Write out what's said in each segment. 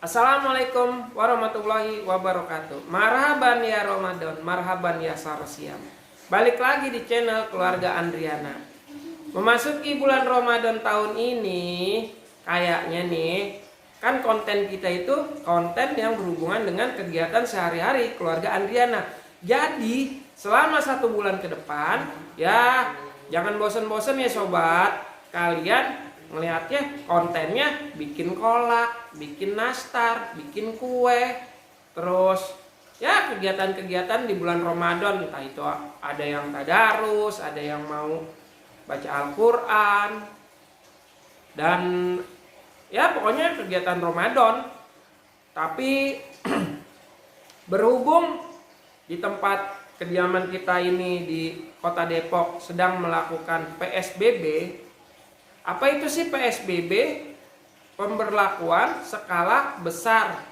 Assalamualaikum warahmatullahi wabarakatuh. Marhaban ya Ramadan, marhaban ya Sarsiam. Balik lagi di channel Keluarga Andriana. Memasuki bulan Ramadan tahun ini, kayaknya nih, kan konten kita itu konten yang berhubungan dengan kegiatan sehari-hari keluarga Andriana. Jadi, selama 1 bulan ke depan, ya jangan bosan-bosan ya sobat. Kalian melihatnya kontennya bikin kolak, bikin nastar, bikin kue, terus ya kegiatan-kegiatan di bulan Ramadan, entah itu ada yang tadarus, ada yang mau baca Al-Quran, dan ya pokoknya kegiatan Ramadan. Tapi berhubung di tempat kediaman kita ini di Kota Depok sedang melakukan PSBB. Apa itu sih PSBB? Pemberlakuan skala besar,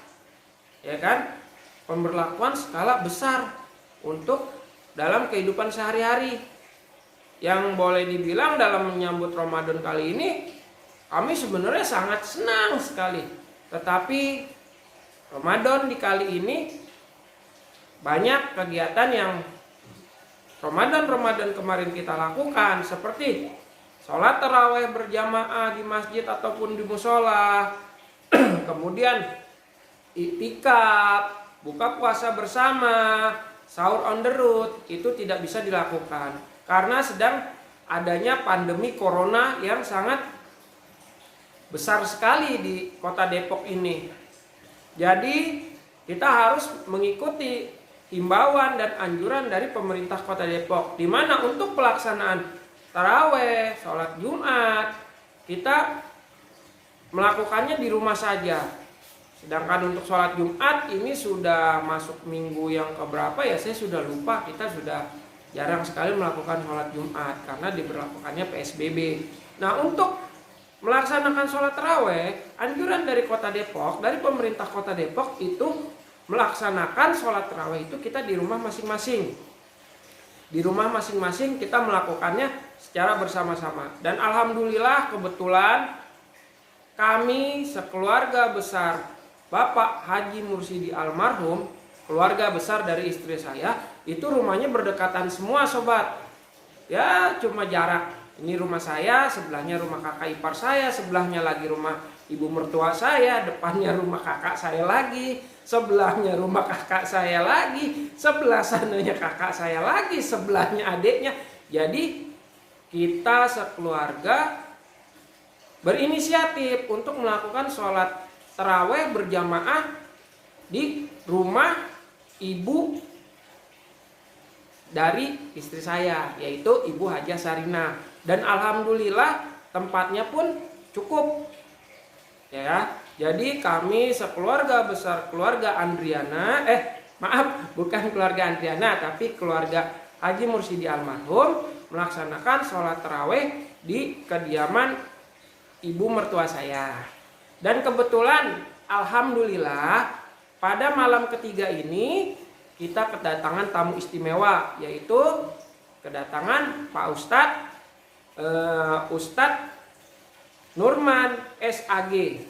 ya kan? Pemberlakuan skala besar untuk dalam kehidupan sehari-hari. Yang boleh dibilang dalam menyambut Ramadan kali ini, kami sebenarnya sangat senang sekali. Tetapi Ramadan di kali ini banyak kegiatan yang Ramadan kemarin kita lakukan, seperti sholat taraweh berjamaah di masjid ataupun di musola, kemudian iktikaf, buka puasa bersama, sahur on the road, itu tidak bisa dilakukan karena sedang adanya pandemi corona yang sangat besar sekali di Kota Depok ini. Jadi kita harus mengikuti himbauan dan anjuran dari pemerintah Kota Depok, di mana untuk pelaksanaan taraweh, sholat Jumat, kita melakukannya di rumah saja. Sedangkan untuk sholat Jumat ini sudah masuk minggu yang keberapa ya, saya sudah lupa. Kita sudah jarang sekali melakukan sholat Jumat karena diberlakukannya PSBB. Nah, untuk melaksanakan sholat taraweh, anjuran dari Kota Depok, dari pemerintah Kota Depok itu melaksanakan sholat taraweh itu kita di rumah masing-masing. Di rumah masing-masing kita melakukannya secara bersama-sama. Dan alhamdulillah kebetulan kami sekeluarga besar Bapak Haji Mursidi almarhum, keluarga besar dari istri saya, itu rumahnya berdekatan semua sobat. Ya cuma jarak, ini rumah saya, sebelahnya rumah kakak ipar saya, sebelahnya lagi rumah ibu mertua saya, depannya rumah kakak saya lagi, sebelahnya rumah kakak saya lagi, sebelah sananya kakak saya lagi, sebelahnya adiknya. Jadi kita sekeluarga berinisiatif untuk melakukan sholat taraweh berjamaah di rumah ibu dari istri saya, yaitu Ibu Hajah Sarina. Dan alhamdulillah tempatnya pun cukup, ya. Jadi kami sekeluarga besar keluarga Andriana, bukan keluarga Andriana, tapi keluarga Haji Mursidi almarhum melaksanakan sholat taraweh di kediaman ibu mertua saya. Dan kebetulan alhamdulillah pada malam ketiga ini kita kedatangan tamu istimewa, yaitu kedatangan Pak Ustadz Nurman SAG.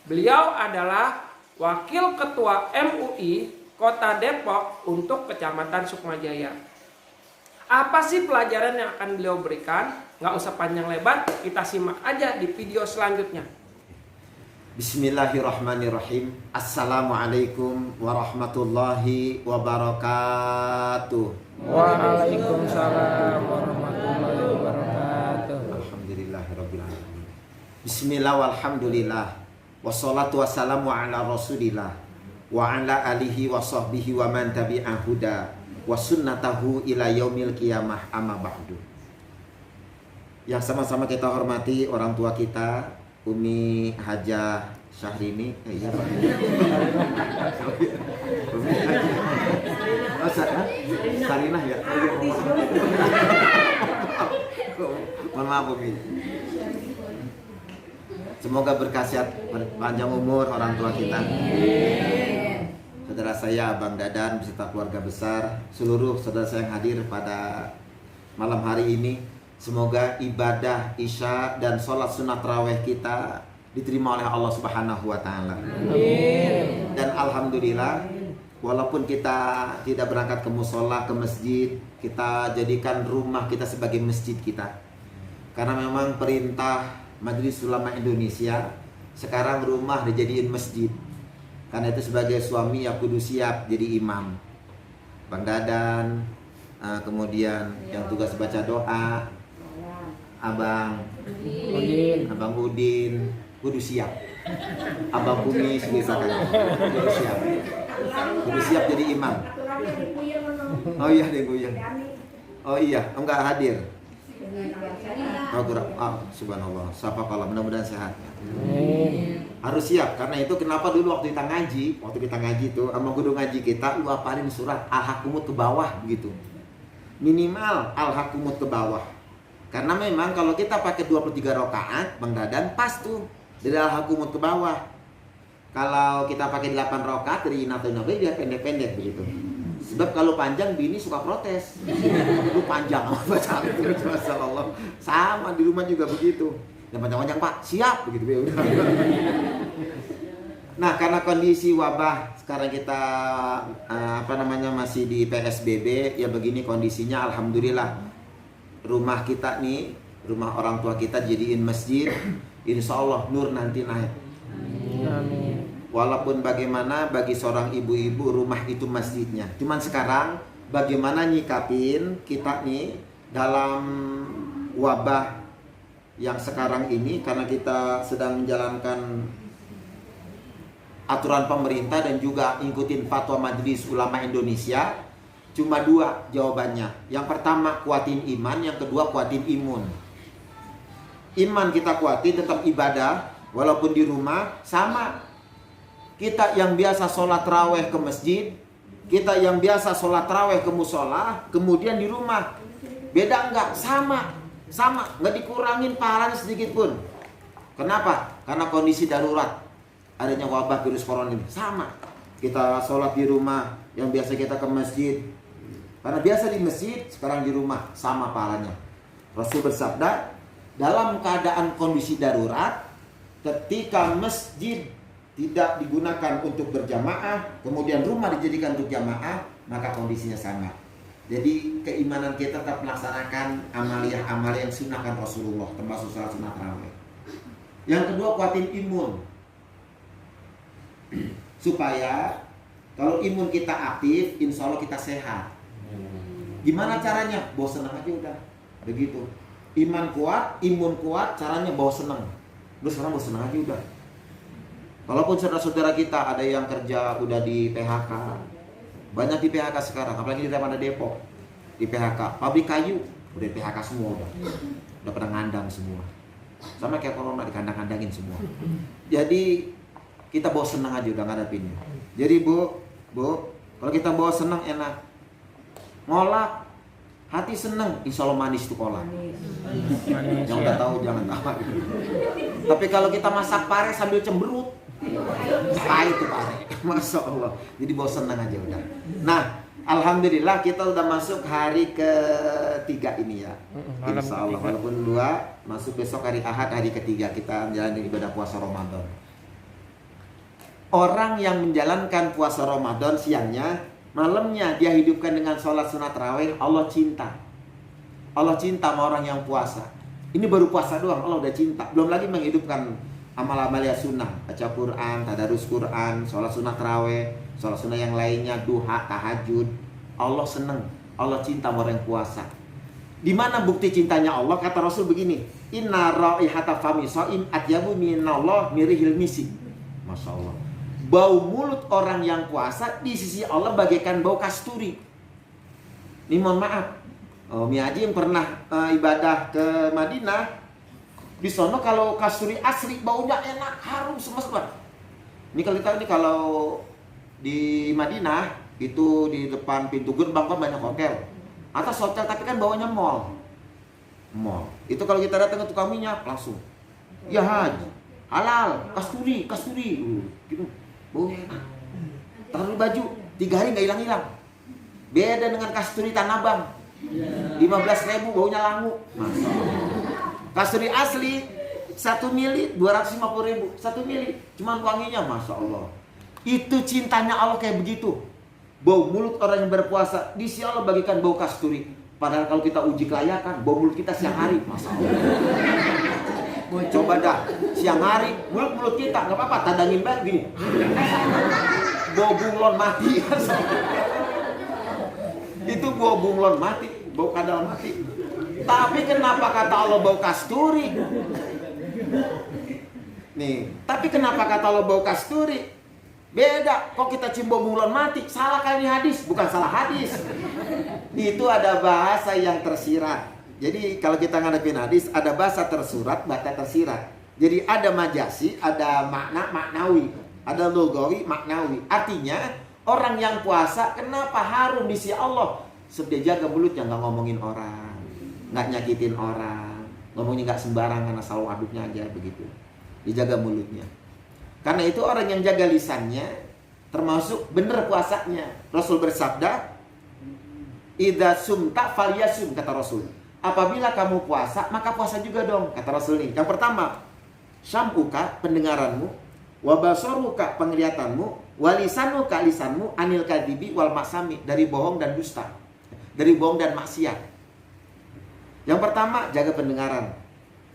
Beliau adalah Wakil Ketua MUI Kota Depok untuk Kecamatan Sukmajaya. Apa sih pelajaran yang akan beliau berikan? Nggak usah panjang lebar, kita simak aja di video selanjutnya. Bismillahirrahmanirrahim. Assalamualaikum warahmatullahi wabarakatuh. Waalaikumsalam warahmatullahi wabarakatuh. Alhamdulillahirabbil alamin. Bismillah walhamdulillah. Wassalatu wassalamu ala rasulillah wa ala alihi wa sahbihi wa man tabi'ah huda wa sunnatahu ila yaumil qiyamah, amma ba'du. Yang sama-sama kita hormati orang tua kita, Umi Hajah Syahrini, iya Pak. Sarinah ya. Mohon maaf Umi. Semoga berkasiat panjang umur orang tua kita. Saudara saya Abang Dadan beserta keluarga besar, seluruh saudara saya yang hadir pada malam hari ini, semoga ibadah isya dan sholat sunat taraweh kita diterima oleh Allah Subhanahu wa taala. Dan alhamdulillah, walaupun kita tidak berangkat ke musola, ke masjid, kita jadikan rumah kita sebagai masjid kita. Karena memang perintah Majelis Ulama Indonesia, sekarang rumah dijadiin masjid. Karena itu sebagai suami ya kudu siap jadi imam. Bang Dadan, kemudian yang tugas baca doa, Abang Udin, kudu siap. Abang Kumis misalkan, kudu siap. Kudu siap jadi imam. Oh iya deh Guyang. Oh iya, enggak hadir. Subhanallah. Sapa kalau mudah-mudahan sehat. Harus siap, karena itu kenapa dulu waktu kita ngaji tuh sama guru ngaji kita, lu hafalin surat Al-Hakumut ke bawah begitu. Minimal Al-Hakumut ke bawah. Karena memang kalau kita pakai 23 rakaat, Bang Dadan pas tuh dari Al-Hakumut ke bawah. Kalau kita pakai 8 rakaat dari Inatul Nabi dia pendek-pendek begitu. Sebab kalau panjang bini suka protes. Lu panjang baca itu masalah. Sama di rumah juga begitu. Yang panjang-panjang Pak, siap begitu ya udah. Nah, karena kondisi wabah sekarang kita masih di PSBB, ya begini kondisinya alhamdulillah. Rumah kita nih, rumah orang tua kita jadiin masjid. Insya Allah nur nanti naik. Amin. Walaupun bagaimana bagi seorang ibu-ibu rumah itu masjidnya. Cuman sekarang bagaimana nyikapin kita nih dalam wabah yang sekarang ini, karena kita sedang menjalankan aturan pemerintah dan juga ngikutin fatwa Majelis Ulama Indonesia. Cuma 2 jawabannya. Yang pertama kuatin iman, yang kedua kuatin imun. Iman kita kuatin tetap ibadah walaupun di rumah sama. Kita yang biasa sholat raweh ke masjid, kita yang biasa sholat raweh ke musola, kemudian di rumah beda enggak? Sama, nggak dikurangin pahalanya sedikit pun. Kenapa? Karena kondisi darurat, adanya wabah virus corona ini. Sama, kita sholat di rumah, yang biasa kita ke masjid, karena biasa di masjid, sekarang di rumah, sama pahalanya. Rasul bersabda, dalam keadaan kondisi darurat, ketika masjid tidak digunakan untuk berjamaah, kemudian rumah dijadikan untuk jamaah, maka kondisinya sama. Jadi keimanan kita tetap melaksanakan amalia-amalia yang sunnahkan Rasulullah, termasuk salat sunat tarawih. Yang kedua kuatin imun, supaya kalau imun kita aktif, insya Allah kita sehat. Gimana caranya? Bawa senang aja udah, begitu. Iman kuat, imun kuat, caranya bawa senang. Lu sekarang bawa senang aja udah. Walaupun saudara-saudara kita ada yang kerja udah di PHK, banyak di PHK sekarang, apalagi di daerah Depok, di PHK, pabrik kayu udah di PHK semua udah pada ngandang semua, sama kayak corona dikandang-kandangin semua. Jadi kita bawa senang aja udah ngadapinnya. Jadi bu, kalau kita bawa senang enak, ngolak, hati seneng, insya Allah manis tuh kolak. Yang udah tahu jangan tahu. Tapi kalau kita masak pare sambil cemberut, pahit tuh pare, masya Allah. Jadi bawa senang aja udah. Nah, alhamdulillah kita udah masuk hari ketiga ini ya. Insya Allah walaupun 2, masuk besok hari Ahad, hari ketiga kita menjalani ibadah puasa Ramadan. Orang yang menjalankan puasa Ramadan siangnya, malamnya dia hidupkan dengan sholat sunat tarawih, Allah cinta. Allah cinta sama orang yang puasa. Ini baru puasa doang, Allah udah cinta. Belum lagi menghidupkan amal-amal yang sunnah, baca Quran, tadarus Quran, sholat sunat tarawih, sholat sunnah yang lainnya, duha, tahajud. Allah seneng, Allah cinta sama orang yang puasa. Di mana bukti cintanya Allah? Kata Rasul begini, inna raihata fami shaim atyabu minallah mirihil misik. Masya Allah. Bau mulut orang yang puasa di sisi Allah bagaikan bau kasturi. Ini mohon maaf, Mi Haji yang pernah ibadah ke Madinah, di sana kalau kasturi asli baunya enak, harum semesta. Ini kalau kita ini kalau di Madinah itu di depan pintu gerbang kan banyak hotel. Atas hotel tapi kan baunya mall. Itu kalau kita datang ke tukang minyak langsung, ya Haji, halal, kasturi, gitu. Baunya enak. Taruh di baju 3 hari nggak hilang-hilang. Beda dengan kasturi Tanah Abang, 15.000 baunya langu. Kasturi asli 1 mili 250.000, 1 mili, cuman wanginya Masya Allah. Itu cintanya Allah kayak begitu. Bau mulut orang yang berpuasa, di sisi Allah bagikan bau kasturi. Padahal kalau kita uji kelayakan, bau mulut kita siang hari, Masya Allah. Coba dah, siang hari, mulut kita, nggak apa-apa, tandangin banget gini. Bau bunglon mati. Itu bau bunglon mati, bau kadal mati. Tapi kenapa kata Allah bau kasturi? Nih, tapi kenapa kata Allah bau kasturi? Beda, kok kita cium bau bunglon mati? Salah kali ini hadis, bukan salah hadis. Itu ada bahasa yang tersirat. Jadi kalau kita ngadepin hadis, ada bahasa tersurat, bahasa tersirat. Jadi ada majasi, ada makna maknawi, ada logawi, maknawi. Artinya orang yang puasa kenapa harum di sisi Allah? Sebab dia jaga mulutnya, nggak ngomongin orang, nggak nyakitin orang, ngomongnya nggak sembarangan, asal aduknya aja begitu. Dijaga mulutnya. Karena itu orang yang jaga lisannya termasuk benar puasanya. Rasul bersabda, "Idza sumta falyasum," kata Rasul. Apabila kamu puasa, maka puasa juga dong, kata Rasul ini. Yang pertama, syam'uka, pendengaranmu, wa basaruka, penglihatanmu, wa lisanuka, lisanmu, anil kadibi wal maksami, dari bohong dan dusta, dari bohong dan maksiat. Yang pertama, jaga pendengaran.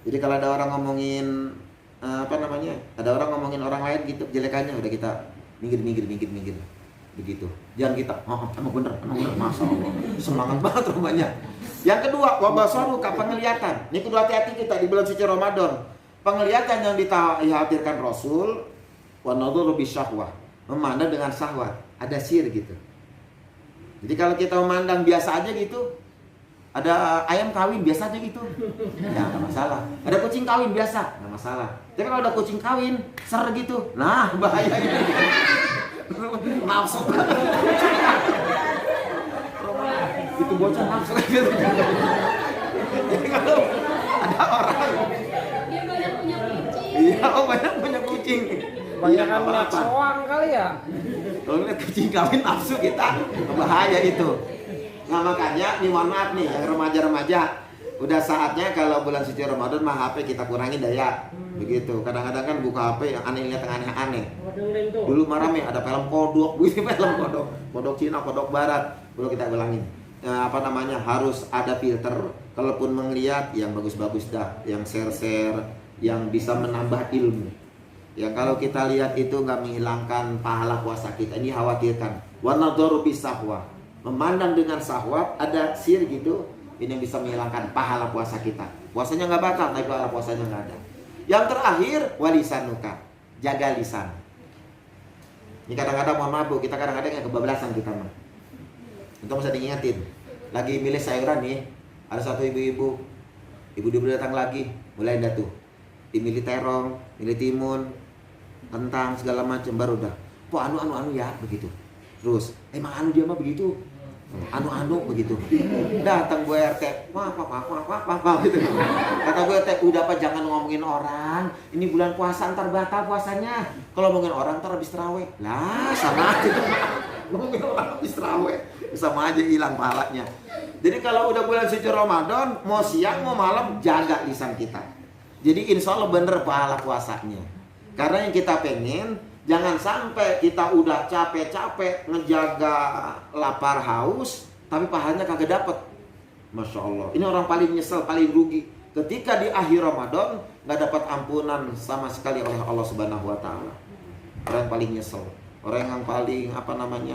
Jadi kalau ada orang ngomongin ada orang ngomongin orang lain gitu, jelekannya udah kita minggir begitu. Jangan kita, emang bener, Masya Allah, semangat banget rumahnya. Yang kedua, wabasaruka, penglihatan. Ini kudu hati-hati kita di bulan suci Ramadan. Penglihatan yang dikhawatirkan Rasul, wa nadhuru bisyahwah, memandang dengan syahwat, ada sir gitu. Jadi kalau kita memandang biasa aja gitu, ada ayam kawin biasa aja gitu, ya nggak masalah. Ada kucing kawin biasa, nggak masalah. Tapi kalau ada kucing kawin ser gitu, nah bahaya gitu. Nafsu. Itu bocah nafsu gitu. Jadi kalau ada orang, dia banyak punya kucing. iya, banyak punya kucing. Banyakan lihat soang kali ya. Kalau lihat kucing kawin nafsu kita, bahaya itu. Nah makanya, nih mohon maaf nih yang remaja-remaja, udah saatnya kalau bulan suci Ramadan mah HP kita kurangin daya. Begitu. Kadang-kadang kan buka HP yang aneh, lihat yang aneh-aneh. Dulu marah nih ada film kodok, gitu film kodok. Kodok Cina, kodok Barat. Dulu kita ulangin. Harus ada filter. Kalaupun melihat yang bagus-bagus dah, yang share-share, yang bisa menambah ilmu. Ya kalau kita lihat itu nggak menghilangkan pahala puasa kita, ini khawatirkan. Wa nadharu bisahwa, memandang dengan syahwat, ada sir gitu, ini yang bisa menghilangkan pahala puasa kita. Puasanya nggak batal, tapi pahala puasanya nggak ada. Yang terakhir, walisanuka, jaga lisan. Ini kadang-kadang mohon maaf Bu, kita kadang-kadang yang kebablasan kita mah. Itu mesti diingatin. Lagi milih sayuran nih, ada satu ibu-ibu datang lagi, mulai dah tuh. Dimilih terong, milih timun, kentang segala macam, baru dah. Kok anu ya begitu. Terus, emang anu dia mah begitu. Anu begitu. Datang Bu RT, wah gitu. Kata Bu RT, udah apa jangan ngomongin orang. Ini bulan puasa ntar batal puasanya. Kalau ngomongin orang ntar habis tarawih. Lah, sama aja. Ngomongin orang habis tarawih, sama aja hilang pahalanya. Jadi kalau udah bulan suci Ramadan, mau siang mau malam jaga lisan kita. Jadi insya Allah bener pahala puasanya. Karena yang kita pengen, jangan sampai kita udah capek-capek ngejaga lapar haus, tapi pahalanya kagak dapet. Masya Allah. Ini orang paling nyesel, paling rugi. Ketika di akhir Ramadan nggak dapat ampunan sama sekali oleh Allah Subhanahu Wa Taala. Orang yang paling nyesel, orang yang paling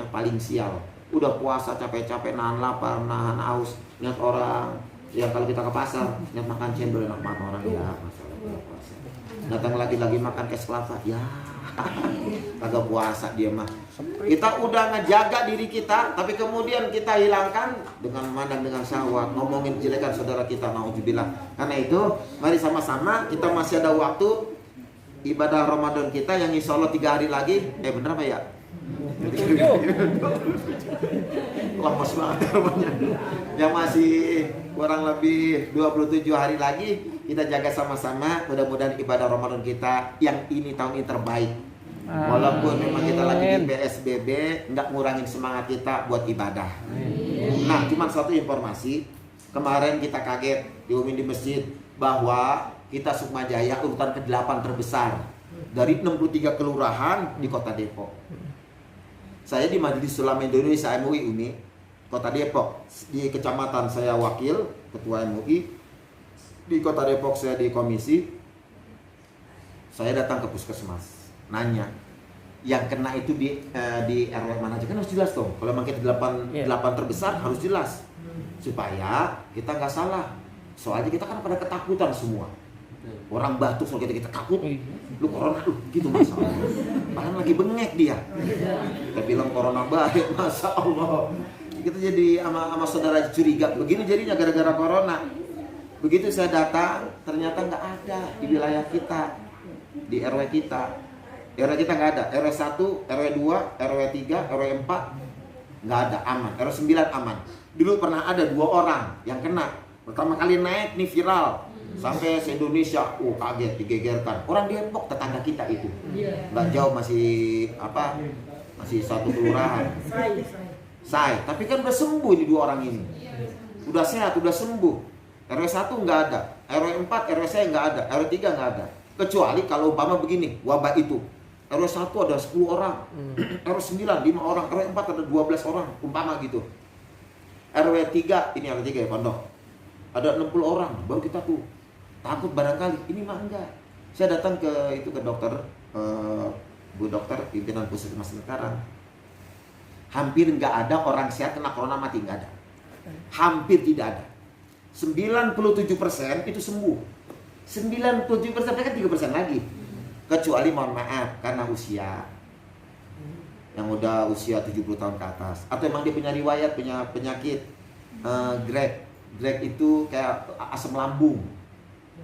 paling sial. Udah puasa capek-capek nahan lapar, nahan haus, lihat orang. Ya kalau kita ke pasar, lihat makan cendol enak banget orang ya, masalah puasa. Datang lagi makan es kelapa, ya. Kagak puasa dia mah. Kita udah ngejaga diri kita, tapi kemudian kita hilangkan dengan memandang dengan syahwat, ngomongin jelekan saudara kita, naudzubillah. Karena itu, mari sama-sama kita masih ada waktu ibadah Ramadan kita yang insya Allah 3 hari lagi. Bener apa ya? Lemes banget namanya. Yang masih kurang lebih 27 hari lagi, kita jaga sama-sama. Mudah-mudahan ibadah Ramadan kita yang ini tahun ini terbaik. Walaupun memang kita lagi di PSBB, nggak ngurangin semangat kita buat ibadah. Nah, cuma satu informasi. Kemarin kita kaget diumumin di masjid bahwa kita Sukma Jaya urutan ke-8 terbesar dari 63 kelurahan di Kota Depok. Saya di Majelis Ulama Indonesia MUI ini Kota Depok, di kecamatan saya wakil ketua MUI, di Kota Depok saya di komisi. Saya datang ke puskesmas, nanya yang kena itu di RW mana aja, kan harus jelas dong. Kalau memang kita 8 terbesar harus jelas supaya kita nggak salah. Soalnya kita kan pada ketakutan semua. Orang batuk soal kita takut, lu corona lu gitu masalah. Padahal lagi bengek dia. Kita bilang corona baik, masa Allah. Kita jadi sama saudara curiga. Begini jadinya gara-gara corona. Begitu saya datang, ternyata nggak ada di wilayah kita, di RW kita. RW kita nggak ada. RW 1, RW 2, RW 3, RW 4 nggak ada, aman. RW 9 aman. Dulu pernah ada 2 orang yang kena. Pertama kali naik nih viral. Sampai se-Indonesia, kaget, digegerkan. Orang Depok, tetangga kita itu. Nggak jauh, masih satu kelurahan. Say, tapi kan udah sembuh ini 2 orang ini. Udah sehat, udah sembuh. RW 1 nggak ada, RW 4, RW saya nggak ada, RW 3 nggak ada. Kecuali kalau umpama begini, wabah itu. RW 1 ada 10 orang, RW 9, 5 orang, RW 4 ada 12 orang, umpama gitu. RW 3, ini RW 3 ya, Pondok. Ada 60 orang, baru kita tuh takut barangkali, ini mah enggak. Saya datang ke dokter, Bu Dokter, pimpinan Puskesmas Sekarang. Hampir nggak ada orang sehat kena corona mati, nggak ada. Hampir tidak ada. 97% itu sembuh. 97% kan 3% lagi. Kecuali mohon maaf karena usia. Yang udah usia 70 tahun ke atas. Atau emang dia punya riwayat, punya penyakit Greg itu kayak asam lambung.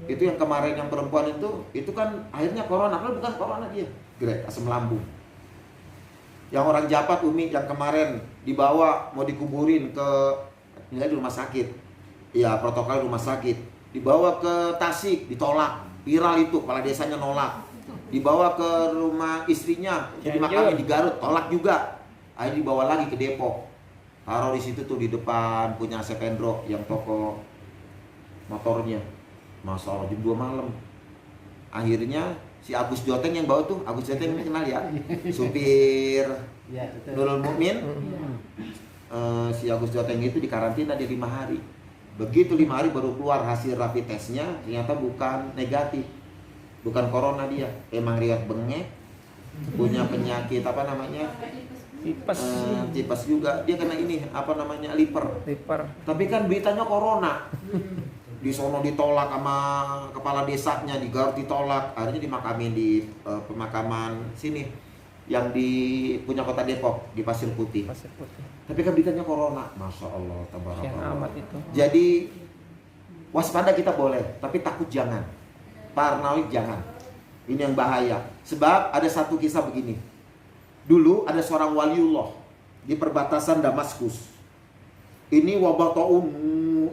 Itu yang kemarin yang perempuan itu kan akhirnya corona, padahal bukan corona dia, Greg, asam lambung. Yang orang Japat Umi yang kemarin dibawa mau dikuburin ke di rumah sakit. Ya, protokol rumah sakit. Dibawa ke Tasik, ditolak. Viral itu, kepala desanya nolak. Dibawa ke rumah istrinya, jadi makamnya di Garut, tolak juga. Akhirnya dibawa lagi ke Depok. Taruh di situ tuh di depan punya Sependro yang toko motornya. Masya Allah, jam 2 malam. Akhirnya si Agus Joteng yang bawa tuh, Agus Joteng ini kenal ya, supir Nurul Mukmin. Si Agus Joteng itu dikarantina di 5 hari. Begitu 5 hari baru keluar hasil rapid testnya, ternyata bukan negatif, bukan corona dia, emang riwayat bengek, punya penyakit apa namanya, tipes juga, dia kena ini apa namanya liver. Tapi kan beritanya corona. Di sono ditolak sama kepala desanya, di Garut ditolak, akhirnya dimakamin di pemakaman sini yang di punya Kota Depok di Pasir Putih. Tapi kan beritanya corona, masya Allah, tabarakallah. Jadi waspada kita boleh, tapi takut jangan, paranoid jangan. Ini yang bahaya. Sebab ada satu kisah begini. Dulu ada seorang waliullah di perbatasan Damaskus. Ini wabah taun,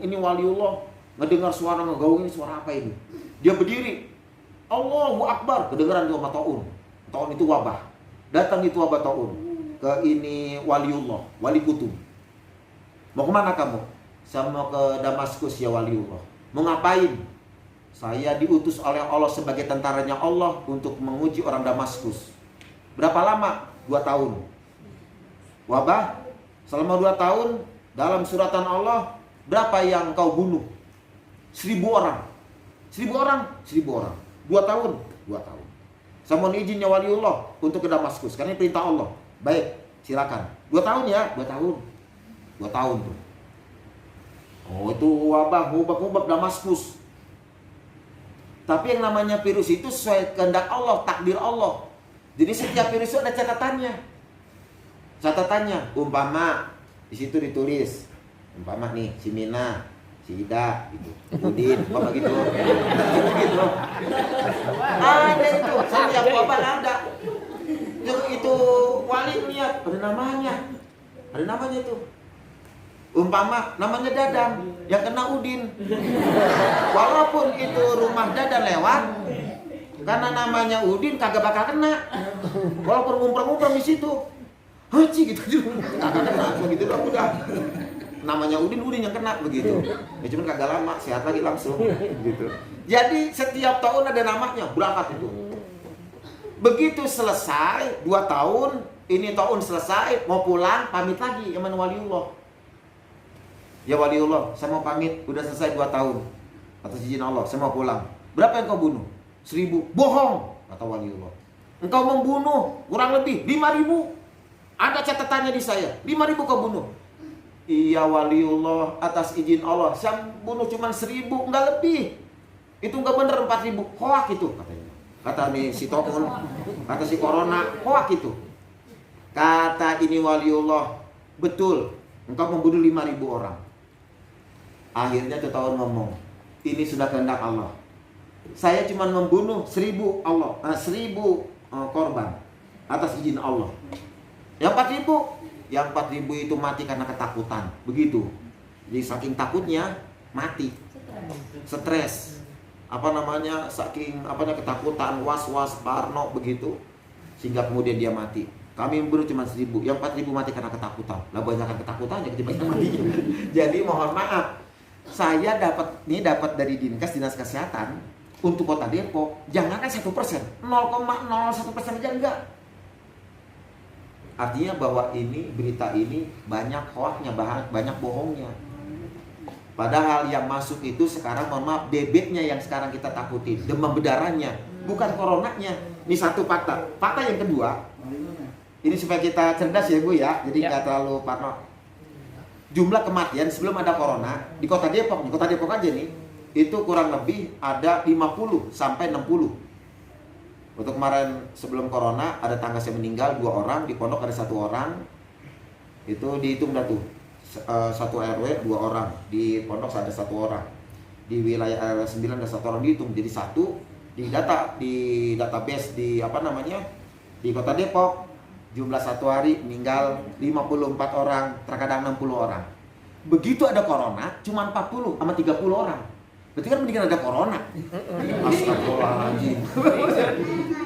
ini waliullah. Ngedengar suara ngegaung, ini suara apa ini? Dia berdiri, Allahu Akbar, kedengaran di wabah taun. Taun itu wabah. Datang itu wabah taun ke ini waliullah, wali kutub. Mau kemana kamu? Saya mau ke Damaskus ya waliullah. Mau ngapain? Saya diutus oleh Allah sebagai tentaranya Allah untuk menguji orang Damaskus. Berapa lama? 2 tahun. Wabah selama 2 tahun, dalam suratan Allah, berapa yang kau bunuh? 1000 orang. 1000 orang? 1000 orang. 2 tahun? 2 tahun. Saya mohon izinnya waliullah untuk ke Damaskus, karena ini perintah Allah. Baik, silakan. 2 tahun ya? 2 tahun. 2 tahun tuh. Oh, itu wabah, ngubah Damaskus. Tapi yang namanya virus itu sesuai kehendak Allah, takdir Allah. Jadi setiap virus itu ada catatannya. Catatannya, umpama di situ ditulis, umpama nih si Mina, si Ida, gitu, Udin, umpama gitu, gitu. Ada itu, setiap wabah ada. Itu wali lihat, ada namanya itu. Umpama namanya Dadan, yang kena Udin. Walaupun itu rumah Dadan lewat, karena namanya Udin kagak bakal kena. Walaupun ngumpul-ngumpul di situ, haji gitu, kagak kena, begitu udah. namanya Udin yang kena begitu. Ya cuman kagak lama, sehat lagi langsung gitu. Jadi setiap tahun ada namanya, berangkat itu. Begitu selesai 2 tahun, ini tahun selesai, mau pulang, pamit lagi sama waliullah. Ya waliullah, saya mau pamit, udah selesai 2 tahun. Atas izin Allah, saya mau pulang. Berapa yang kau bunuh? 1000. Bohong, kata waliullah. Engkau membunuh kurang lebih 5000. Ada catatannya di saya, 5000 kau bunuh. Iya waliullah, atas izin Allah, saya bunuh cuma 1000, enggak lebih. Itu enggak bener 4000, hoak itu katanya. Kata nih si Tokun, kata si Corona, hoak itu. Kata ini waliullah, betul, engkau membunuh 5000 orang. Akhirnya tuh tahun ngomong, ini sudah kehendak Allah. Saya cuma membunuh 1000 korban atas izin Allah. Yang 4000 itu mati karena ketakutan. Begitu. Jadi saking takutnya mati. Stres. Saking ketakutan, was-was, parno begitu. Sehingga kemudian dia mati. Kami membunuh cuma 1000, yang 4000 mati karena ketakutan. Lah banyakkan ketakutannya ketimbang mati. Jadi mohon maaf. Saya dapat dari Dinas Kesehatan untuk Kota Depok, jangankan 1%, 0,01% aja enggak. Artinya bahwa berita ini banyak hoaknya, banyak bohongnya. Padahal yang masuk itu sekarang, mohon maaf, DB-nya yang sekarang kita takutin, demam berdarahnya, bukan coronanya. Ini satu fakta. Fakta yang kedua, ini supaya kita cerdas ya Bu ya, jadi nggak terlalu parno. Jumlah kematian sebelum ada corona di Kota Depok aja nih, itu kurang lebih ada 50 sampai 60. Untuk kemarin sebelum corona ada tangga saya meninggal 2 orang, di pondok ada 1 orang. Itu dihitung dah tuh. 1 RW 2 orang, di pondok ada 1 orang. Di wilayah RW 9 ada 1 orang, dihitung jadi 1 di database di Kota Depok. Jumlah 1 hari meninggal 54 orang, terkadang 60 orang. Begitu ada corona, cuma 40 sama 30 orang. Berarti kan mendingan ada corona. Astagfirullahaladzim.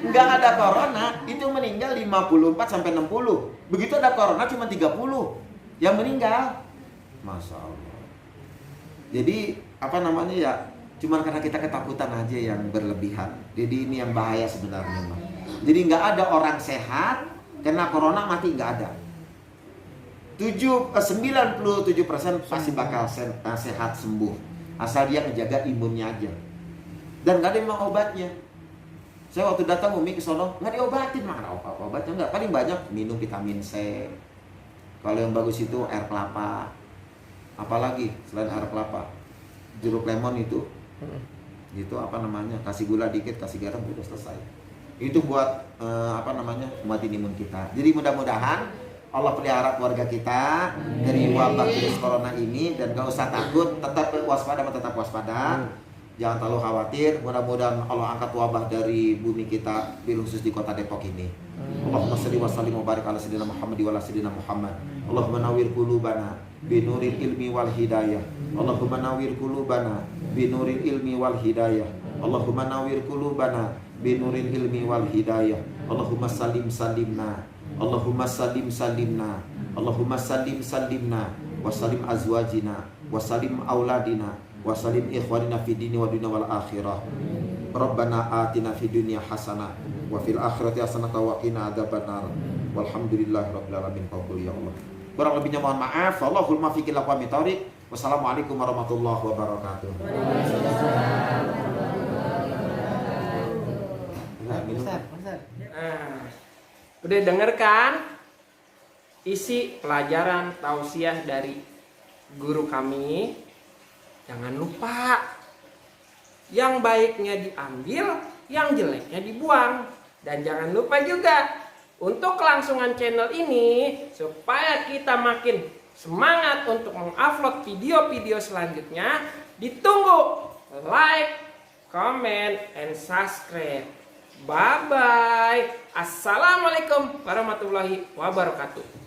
Enggak ada corona, itu meninggal 54 sampai 60. Begitu ada corona cuma 30 yang meninggal. Masya Allah. Jadi cuman karena kita ketakutan aja yang berlebihan. Jadi ini yang bahaya sebenarnya. Jadi nggak ada orang sehat kena corona mati, nggak ada. 97% pasti bakal sehat sembuh, asal dia ngejaga imunnya aja. Dan nggak ada memang obatnya. Saya waktu datang Umi ke sono nggak diobatin, mana obatnya nggak. Paling banyak minum vitamin C. Kalau yang bagus itu air kelapa. Apalagi selain air kelapa, jeruk lemon itu kasih gula dikit, kasih garam, udah selesai. Itu buat nguatin imun kita. Jadi mudah-mudahan Allah pelihara keluarga kita dari wabah virus corona ini, dan gak usah takut, tetap waspada. Jangan terlalu khawatir. Mudah-mudahan Allah angkat wabah dari bumi kita, khusus di Kota Depok ini. Allahumma shalli wa sallim wa barik ala sayyidina Muhammad wa ala sayyidina Muhammad. Allahumma nawwir qulubana binuril ilmi wal hidayah. Allahumma nawwir qulubana binuril ilmi wal hidayah. Allahumma nawwir qulubana binuril ilmi wal hidayah. Allahumma salimna. Allahumma salimna. Allahumma salimna wa salim azwajina wa salim auladina wa salim ikhwanina fid dini wa dunya wal akhirah. Rabbana atina fid dunya hasanah wa fil akhirati hasanah wa qina adzabannar. Walhamdulillahirabbil alamin. Qabul ya Allah. Kurang lebihnya mohon maaf. Wallahul muwaffiq ila aqwamit thoriq. Wassalamualaikum warahmatullahi wabarakatuh. Udah denger kan isi pelajaran tausiah dari guru kami? Jangan lupa, yang baiknya diambil, yang jeleknya dibuang. Dan jangan lupa juga untuk kelangsungan channel ini, supaya kita makin semangat untuk mengupload video-video selanjutnya. Ditunggu like, comment, and subscribe. Bye-bye. Assalamualaikum warahmatullahi wabarakatuh.